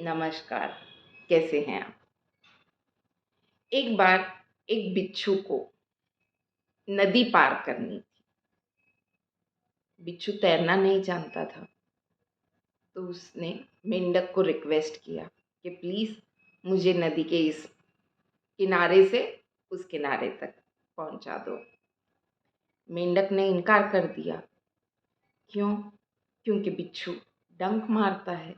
नमस्कार, कैसे हैं आप? एक बार एक बिच्छू को नदी पार करनी थी। बिच्छू तैरना नहीं जानता था, तो उसने मेंढक को रिक्वेस्ट किया कि प्लीज़ मुझे नदी के इस किनारे से उस किनारे तक पहुंचा दो। मेंढक ने इनकार कर दिया। क्यों? क्योंकि बिच्छू डंक मारता है।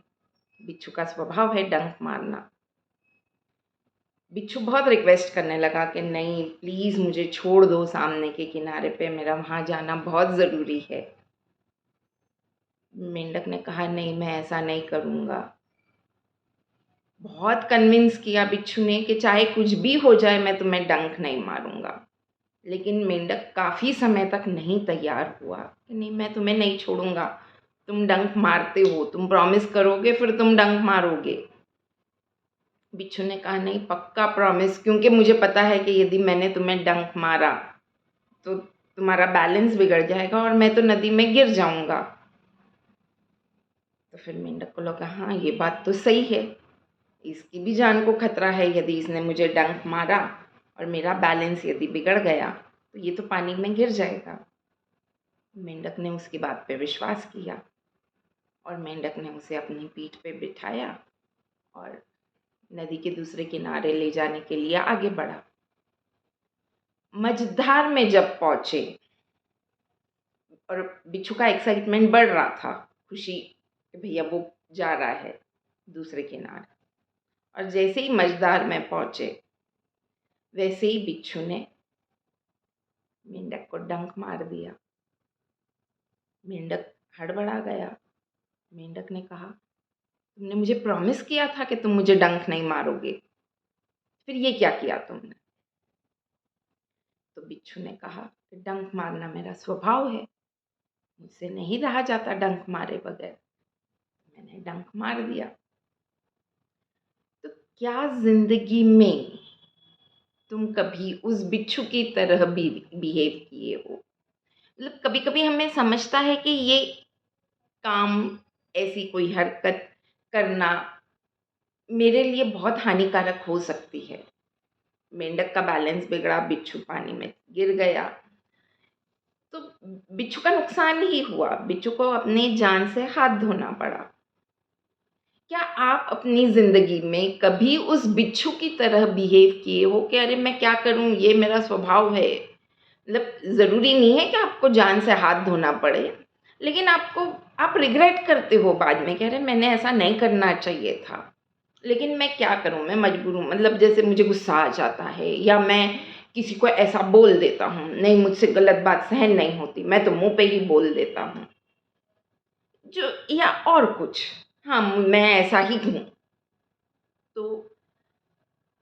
बिच्छू का स्वभाव है डंक मारना। बिच्छू बहुत रिक्वेस्ट करने लगा कि नहीं, प्लीज़ मुझे छोड़ दो सामने के किनारे पे, मेरा वहाँ जाना बहुत ज़रूरी है। मेंढक ने कहा नहीं, मैं ऐसा नहीं करूँगा। बहुत कन्विंस किया बिच्छू ने कि चाहे कुछ भी हो जाए मैं तुम्हें डंक नहीं मारूँगा। लेकिन मेंढक काफ़ी समय तक नहीं तैयार हुआ कि नहीं, मैं तुम्हें नहीं छोड़ूँगा। तुम डंक मारते हो, तुम प्रॉमिस करोगे फिर तुम डंक मारोगे। बिच्छू ने कहा नहीं, पक्का प्रॉमिस, क्योंकि मुझे पता है कि यदि मैंने तुम्हें डंक मारा तो तुम्हारा बैलेंस बिगड़ जाएगा और मैं तो नदी में गिर जाऊंगा। तो फिर मेंढक को लगा हाँ, ये बात तो सही है, इसकी भी जान को खतरा है। यदि इसने मुझे डंक मारा और मेरा बैलेंस यदि बिगड़ गया तो ये तो पानी में गिर जाएगा। मेंढक ने उसकी बात पे विश्वास किया और मेंढक ने उसे अपनी पीठ पे बिठाया और नदी के दूसरे किनारे ले जाने के लिए आगे बढ़ा। मझधार में जब पहुंचे और बिच्छू का एक्साइटमेंट बढ़ रहा था, खुशी कि भैया वो जा रहा है दूसरे किनारे, और जैसे ही मझधार में पहुंचे वैसे ही बिच्छू ने मेंढक को डंक मार दिया। मेंढक हड़बड़ा गया। मेंढक ने कहा तुमने मुझे प्रॉमिस किया था कि तुम मुझे डंक नहीं मारोगे, फिर ये क्या किया तुमने? तो बिच्छू ने कहा कि डंक मारना मेरा स्वभाव है, मुझसे नहीं रहा जाता डंक मारे बगैर, मैंने डंक मार दिया। तो क्या जिंदगी में तुम कभी उस बिच्छू की तरह भी बिहेव किए हो? मतलब कभी कभी हमें समझता है कि ये काम, ऐसी कोई हरकत करना मेरे लिए बहुत हानिकारक हो सकती है। मेंढक का बैलेंस बिगड़ा, बिच्छू पानी में गिर गया, तो बिच्छू का नुकसान ही हुआ, बिच्छू को अपनी जान से हाथ धोना पड़ा। क्या आप अपनी ज़िंदगी में कभी उस बिच्छू की तरह बिहेव किए हो कि अरे मैं क्या करूँ, ये मेरा स्वभाव है? मतलब ज़रूरी नहीं है कि आपको जान से हाथ धोना पड़े, लेकिन आप रिग्रेट करते हो बाद में कि अरे मैंने ऐसा नहीं करना चाहिए था, लेकिन मैं क्या करूँ, मैं मजबूर हूँ। मतलब जैसे मुझे गुस्सा आ जाता है या मैं किसी को ऐसा बोल देता हूँ, नहीं मुझसे गलत बात सहन नहीं होती, मैं तो मुँह पे ही बोल देता हूँ, जो या और कुछ, हाँ, मैं ऐसा ही हूँ। तो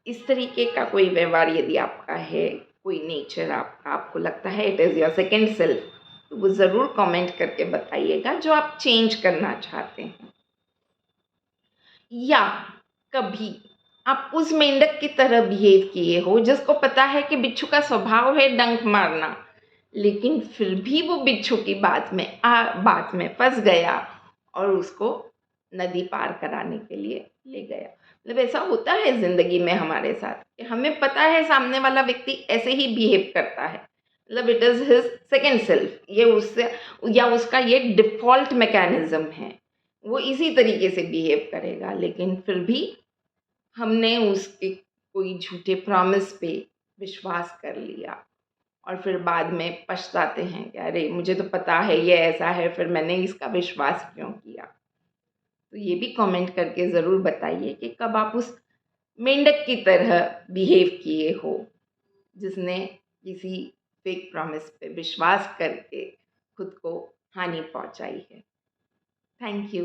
इस तरीके का कोई व्यवहार यदि आपका है, कोई नेचर आपका, आपको लगता है it is your second self, तो वो ज़रूर कमेंट करके बताइएगा जो आप चेंज करना चाहते हैं। या कभी आप उस मेंढक की तरह बिहेव किए हो जिसको पता है कि बिच्छू का स्वभाव है डंक मारना, लेकिन फिर भी वो बिच्छू की बात में फंस गया और उसको नदी पार कराने के लिए ले गया। मतलब ऐसा होता है ज़िंदगी में हमारे साथ कि हमें पता है सामने वाला व्यक्ति ऐसे ही बिहेव करता है, मतलब it is his second self, ये उससे या उसका ये डिफ़ॉल्ट मैकेनिज़्म है, वो इसी तरीके से बिहेव करेगा, लेकिन फिर भी हमने उसके कोई झूठे प्रॉमिस पे विश्वास कर लिया और फिर बाद में पछताते हैं कि अरे मुझे तो पता है ये ऐसा है, फिर मैंने इसका विश्वास क्यों किया। तो ये भी कमेंट करके ज़रूर बताइए कि कब आप उस मेंढक की तरह बिहेव किए हो जिसने किसी फेक प्रॉमिस पे विश्वास करके खुद को हानि पहुंचाई है। Thank you.